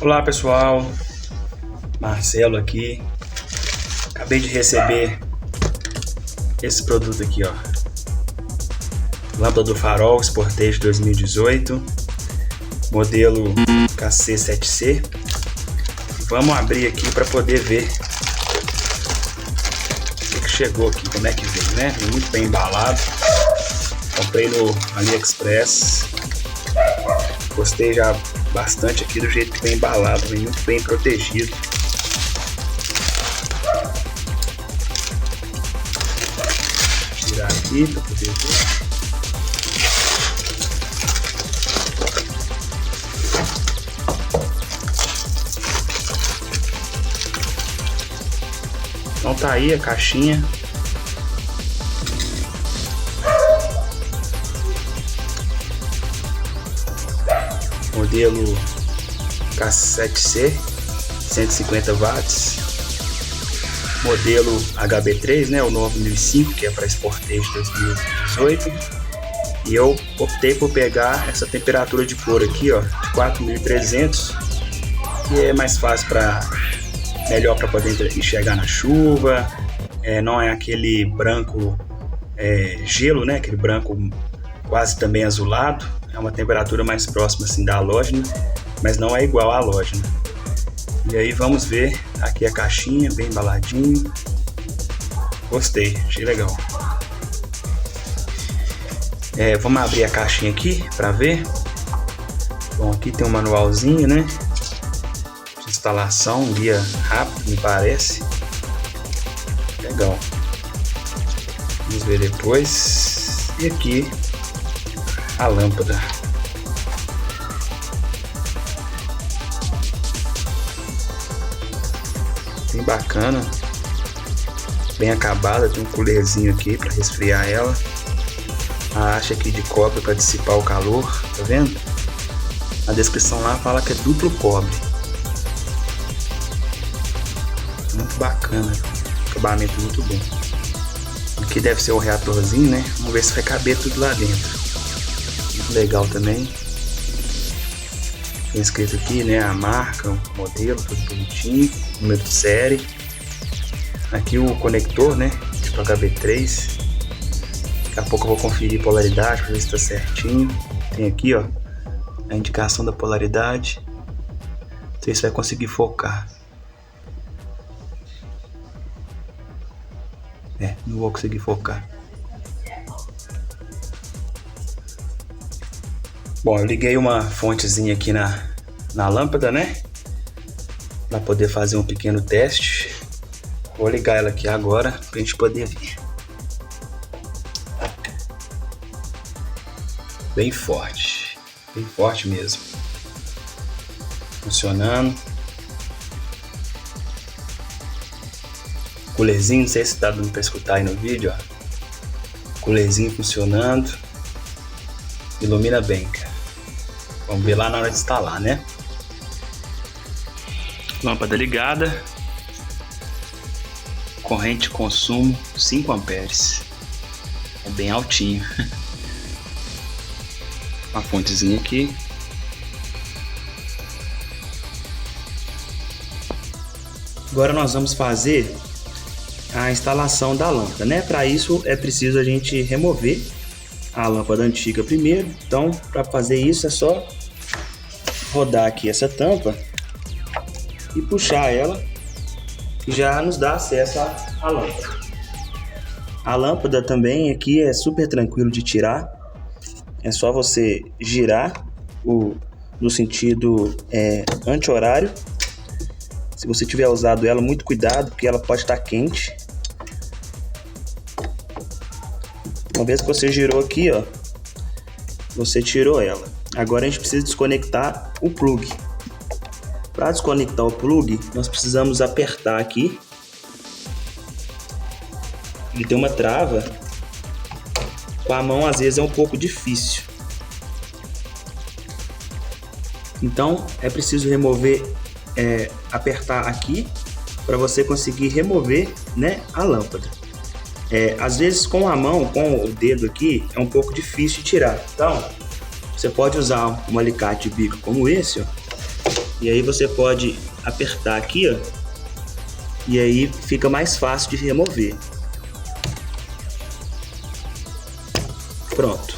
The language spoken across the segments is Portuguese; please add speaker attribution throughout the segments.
Speaker 1: Olá pessoal, Marcelo aqui. Acabei de receber esse produto aqui, ó. Lâmpada do farol Sportage 2018, modelo KC7C. Vamos abrir aqui para poder ver o que chegou aqui, como é que veio, né? Vem muito bem embalado. Comprei no AliExpress. Gostei já bastante aqui do jeito que vem embalado, vem muito bem protegido. Vou tirar aqui para poder ver. Então tá aí a caixinha. Modelo K7C, 150 watts. Modelo HB3, né, o 9005, que é para Sportage 2018. E eu optei por pegar essa temperatura de cor aqui, ó, de 4300, que é mais fácil melhor para poder enxergar na chuva. Não é aquele branco gelo, né, aquele branco quase também azulado. É uma temperatura mais próxima assim da halógena, mas não é igual à halógena. E aí vamos ver aqui a caixinha, bem embaladinho. Gostei, achei legal. Vamos abrir a caixinha aqui para ver. Bom, aqui tem um manualzinho, né? De instalação, um guia rápido, me parece. Legal. Vamos ver depois. E aqui a lâmpada. Bem bacana, bem acabada, tem um coolerzinho aqui para resfriar ela. A haste aqui de cobre para dissipar o calor, tá vendo? A descrição lá fala que é duplo cobre. Muito bacana, acabamento muito bom. Aqui deve ser o reatorzinho, né? Vamos ver se vai caber tudo lá dentro. Muito legal também. Tem escrito aqui, né, a marca, o modelo, tudo bonitinho, número de série. Aqui o conector, né, tipo HB3. Daqui a pouco eu vou conferir a polaridade para ver se está certinho. Tem aqui, ó, a indicação da polaridade. Não sei se vai conseguir focar. Não vou conseguir focar. Bom, eu liguei uma fontezinha aqui na lâmpada, né? Para poder fazer um pequeno teste. Vou ligar ela aqui agora para a gente poder ver. Bem forte mesmo. Funcionando. Coolerzinho, não sei se tá dando para escutar aí no vídeo, ó. Coolerzinho funcionando. Ilumina bem, cara. Vamos ver lá na hora de instalar, né? Lâmpada ligada. Corrente de consumo 5 amperes. É bem altinho. Uma fontezinha aqui. Agora nós vamos fazer a instalação da lâmpada, né? Para isso é preciso a gente remover a lâmpada antiga primeiro. Então, para fazer isso é só rodar aqui essa tampa e puxar ela, que já nos dá acesso à lâmpada. A lâmpada também aqui é super tranquilo de tirar. É só você girar no sentido anti-horário. Se você tiver usado ela, muito cuidado, porque ela pode estar quente. Uma vez que você girou aqui, ó, você tirou ela. Agora a gente precisa desconectar o plug. Para desconectar o plug, nós precisamos apertar aqui. Ele tem uma trava. Com a mão às vezes é um pouco difícil. Então é preciso remover, apertar aqui para você conseguir remover, né, a lâmpada. Às vezes com a mão, com o dedo aqui, é um pouco difícil de tirar. Então, você pode usar um alicate de bico como esse, ó, E aí você pode apertar aqui, ó, e aí fica mais fácil de remover. Pronto.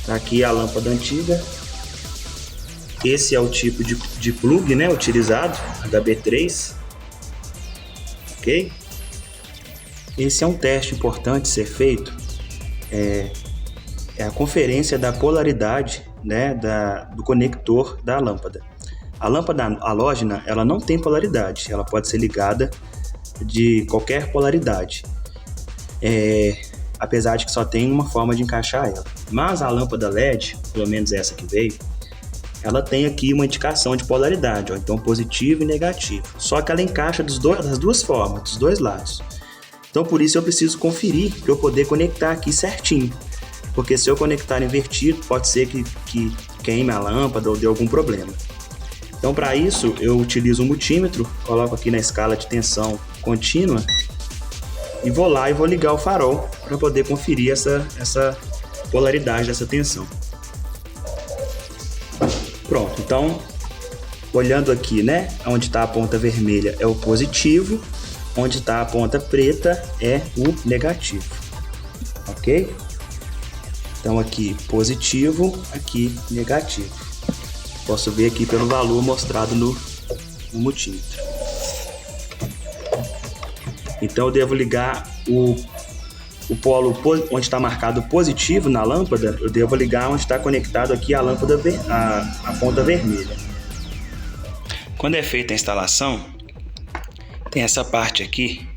Speaker 1: Aqui a lâmpada antiga. Esse é o tipo de plug, né, utilizado, HB3. Ok? Esse é um teste importante ser feito. É a conferência da polaridade, né, do conector da lâmpada. A lâmpada halógena, ela não tem polaridade. Ela pode ser ligada de qualquer polaridade. Apesar de que só tem uma forma de encaixar ela. Mas a lâmpada LED, pelo menos essa que veio, ela tem aqui uma indicação de polaridade, ó, então positivo e negativo. Só que ela encaixa das duas formas, dos dois lados. Então por isso eu preciso conferir para eu poder conectar aqui certinho. Porque se eu conectar invertido, pode ser que queime a lâmpada ou dê algum problema. Então para isso eu utilizo um multímetro, coloco aqui na escala de tensão contínua e vou lá e vou ligar o farol para poder conferir essa polaridade dessa tensão. Pronto, então olhando aqui, né, onde está a ponta vermelha é o positivo, onde está a ponta preta é o negativo, ok? Então aqui positivo, aqui negativo. Posso ver aqui pelo valor mostrado no multímetro. Então eu devo ligar o polo onde está marcado positivo na lâmpada, eu devo ligar onde está conectado aqui a lâmpada, a ponta vermelha. Quando é feita a instalação, tem essa parte aqui,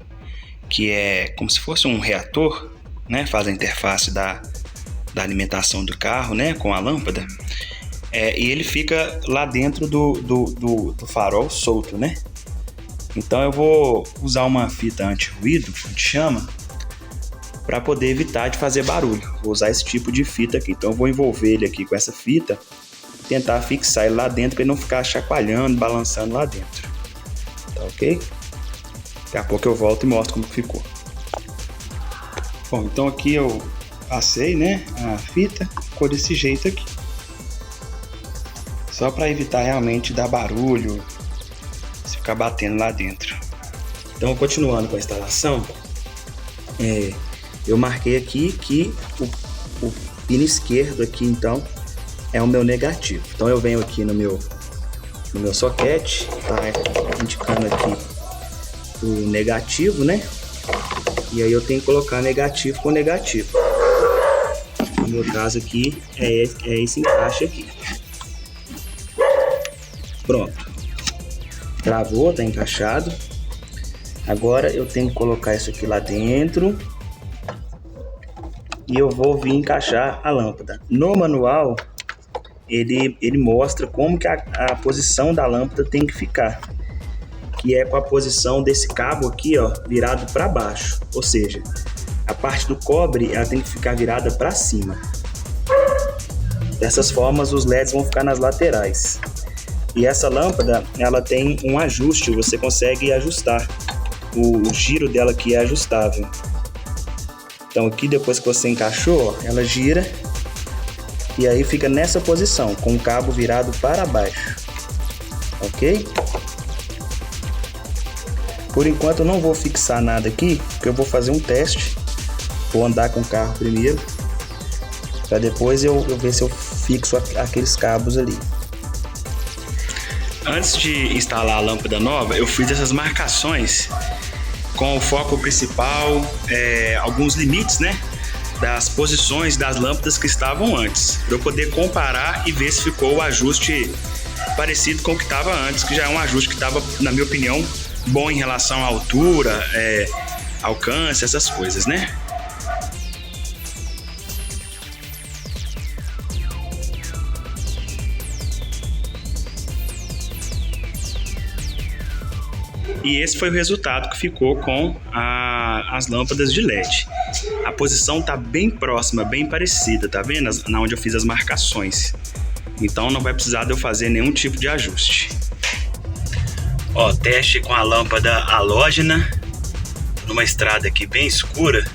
Speaker 1: que é como se fosse um reator, né? Faz a interface da alimentação do carro, né? Com a lâmpada. E ele fica lá dentro do farol solto, né? Então eu vou usar uma fita anti-ruído, anti-chama, para poder evitar de fazer barulho. Vou usar esse tipo de fita aqui. Então eu vou envolver ele aqui com essa fita e tentar fixar ele lá dentro para ele não ficar chacoalhando, balançando lá dentro. Tá ok? Daqui a pouco eu volto e mostro como ficou. Bom, então aqui eu passei, né, a fita, ficou desse jeito aqui. Só para evitar realmente dar barulho, se ficar batendo lá dentro. Então continuando com a instalação, eu marquei aqui que o pino esquerdo aqui então é o meu negativo. Então eu venho aqui no meu soquete, tá indicando aqui o negativo, né? E aí eu tenho que colocar negativo com negativo. No meu caso aqui é esse encaixe aqui. Pronto. Travou, tá encaixado. Agora eu tenho que colocar isso aqui lá dentro. E eu vou vir encaixar a lâmpada. No manual, ele mostra como que a posição da lâmpada tem que ficar. Que é com a posição desse cabo aqui, ó, virado para baixo. Ou seja, a parte do cobre ela tem que ficar virada para cima. Dessas formas, os LEDs vão ficar nas laterais. E essa lâmpada, ela tem um ajuste, você consegue ajustar. O giro dela aqui é ajustável. Então aqui depois que você encaixou, ó, ela gira e aí fica nessa posição, com o cabo virado para baixo. Ok? Por enquanto eu não vou fixar nada aqui, porque eu vou fazer um teste. Vou andar com o carro primeiro, para depois eu ver se eu fixo aqueles cabos ali. Antes de instalar a lâmpada nova, eu fiz essas marcações com o foco principal, alguns limites, né, das posições das lâmpadas que estavam antes, para eu poder comparar e ver se ficou o ajuste parecido com o que estava antes, que já é um ajuste que estava, na minha opinião, bom em relação à altura, alcance, essas coisas, né? E esse foi o resultado que ficou com as lâmpadas de LED. A posição está bem próxima, bem parecida, tá vendo? Na onde eu fiz as marcações. Então não vai precisar de eu fazer nenhum tipo de ajuste. Ó, teste com a lâmpada halógena numa estrada aqui bem escura.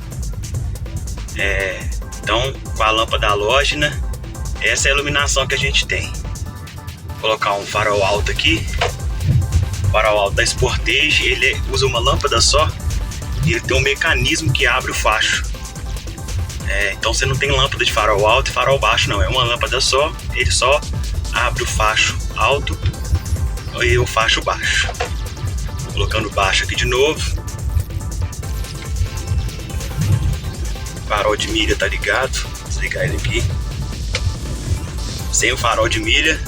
Speaker 1: Então, com a lâmpada halógena, essa é a iluminação que a gente tem. colocar um farol alto aqui. O farol alto da Sportage, ele usa uma lâmpada só e ele tem um mecanismo que abre o facho. Então você não tem lâmpada de farol alto e farol baixo, não. É uma lâmpada só, ele só abre o facho alto e o facho baixo. Colocando baixo aqui de novo. Farol de milha tá ligado. Vou desligar ele aqui. Sem o farol de milha,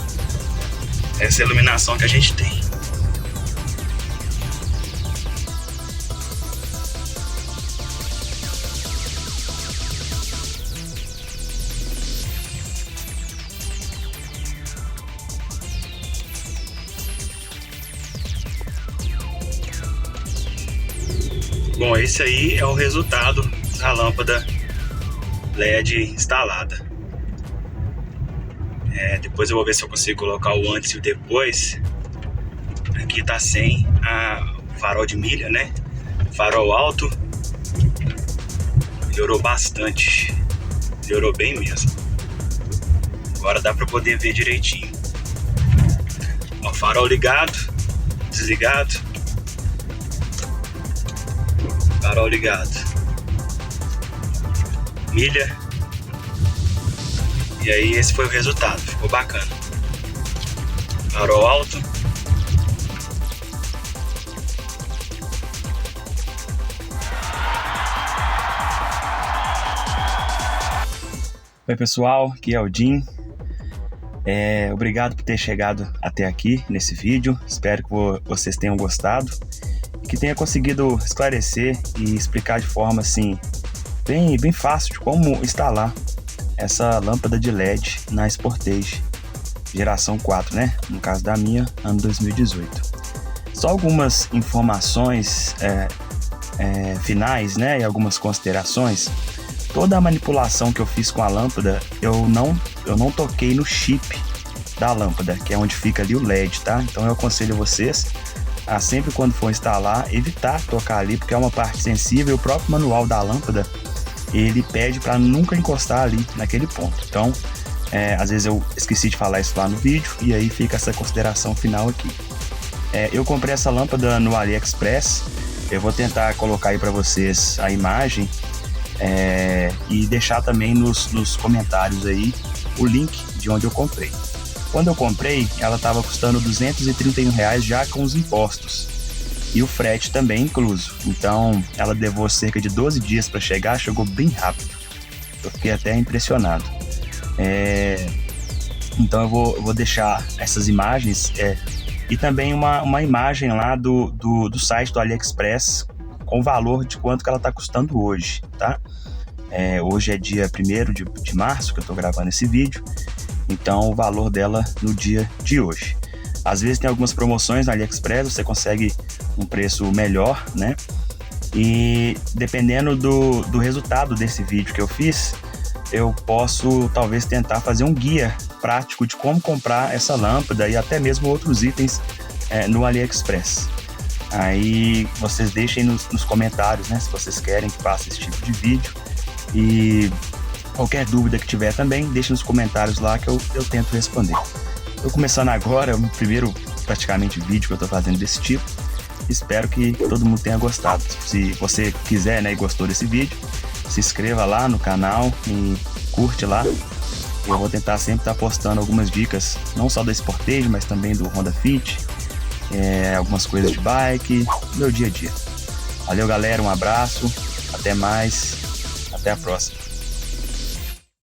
Speaker 1: essa é a iluminação que a gente tem. Bom, esse aí é o resultado da lâmpada LED instalada. Depois eu vou ver se eu consigo colocar o antes e o depois. Aqui tá sem o farol de milha, né? Farol alto. Melhorou bastante. Melhorou bem mesmo. Agora dá pra poder ver direitinho. Ó, farol ligado, desligado. Farol ligado. Milha. E aí esse foi o resultado. Ficou bacana. Farol alto. Oi pessoal, aqui é o Jim. Obrigado por ter chegado até aqui nesse vídeo. Espero que vocês tenham gostado e que tenha conseguido esclarecer e explicar de forma assim bem fácil de como instalar essa lâmpada de LED na Sportage geração 4, né? No caso da minha, ano 2018. Só algumas informações finais, né? E algumas considerações. Toda a manipulação que eu fiz com a lâmpada, eu não toquei no chip da lâmpada, que é onde fica ali o LED, tá? Então eu aconselho vocês a sempre quando for instalar, evitar tocar ali, porque é uma parte sensível. O próprio manual da lâmpada, ele pede para nunca encostar ali naquele ponto. Então, às vezes eu esqueci de falar isso lá no vídeo, e aí fica essa consideração final aqui. Eu comprei essa lâmpada no AliExpress. Eu vou tentar colocar aí para vocês a imagem e deixar também nos comentários aí o link de onde eu comprei. Quando eu comprei, ela estava custando R$231 já com os impostos e o frete também incluso. Então ela levou cerca de 12 dias para chegar, chegou bem rápido. Eu fiquei até impressionado. Então eu vou deixar essas imagens e também uma imagem lá do site do AliExpress com o valor de quanto que ela está custando hoje, tá? Hoje é dia 1º de março que eu estou gravando esse vídeo, então o valor dela no dia de hoje. Às vezes tem algumas promoções no AliExpress, você consegue um preço melhor, né? E dependendo do resultado desse vídeo que eu fiz, eu posso talvez tentar fazer um guia prático de como comprar essa lâmpada e até mesmo outros itens no AliExpress. Aí vocês deixem nos comentários, né, se vocês querem que faça esse tipo de vídeo. E qualquer dúvida que tiver também, deixe nos comentários lá que eu tento responder. Estou começando agora, é o primeiro praticamente vídeo que eu estou fazendo desse tipo. Espero que todo mundo tenha gostado. Se você quiser, né, e gostou desse vídeo, se inscreva lá no canal e curte lá. Eu vou tentar sempre estar postando algumas dicas, não só da Sportage, mas também do Honda Fit, algumas coisas de bike, meu dia a dia. Valeu galera, um abraço, até mais, até a próxima.